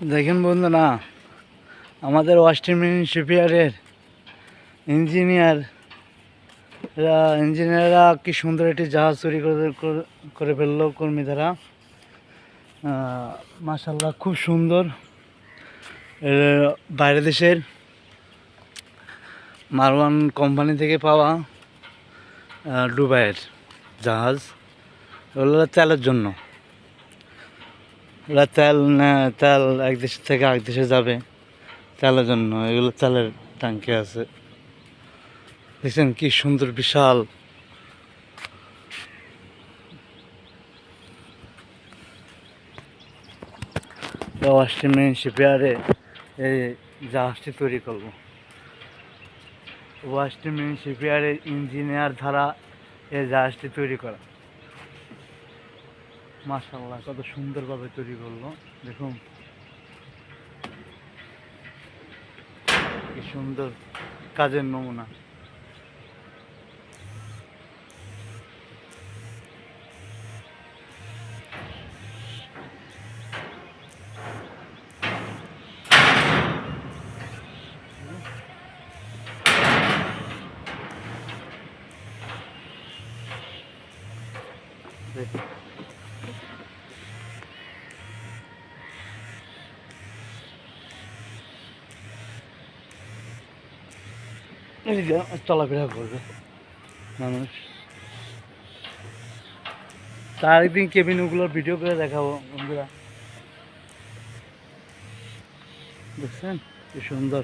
দেখেন বন্ধুরা, আমাদের ওয়াস্টার্ন মেরিন শিপইয়ার্ডের ইঞ্জিনিয়াররা কি সুন্দর একটি জাহাজ তৈরি করে ফেললো কর্মী দ্বারা। মাশাআল্লাহ, খুব সুন্দর। বাইরে দেশের মারওয়ান কোম্পানি থেকে পাওয়া দুবাইয়ের জাহাজ। ওগুলো তেলের জন্য, ওরা তেল এক দেশ থেকে আরেক দেশে যাবে তেলের জন্য। এগুলো তেলের ট্যাঙ্কি আছে, দেখছেন কি সুন্দর বিশাল। ওয়াস্টার্ন মেরিন শিপইয়ার্ডে এই জাহাজটি তৈরি করব। ওয়াস্টার্ন মেরিন শিপইয়ার্ডের ইঞ্জিনিয়ার দ্বারা এই জাহাজটি তৈরি করা। মাশাআল্লাহ, কত সুন্দরভাবে তৈরি করলো। দেখুন কি সুন্দর কাজের নমুনা। চলাফেরা করবে মানুষ। তার একদিন কেবিনগুলোর ভিডিও করে দেখাবো বন্ধুরা। দেখছেন কি সুন্দর।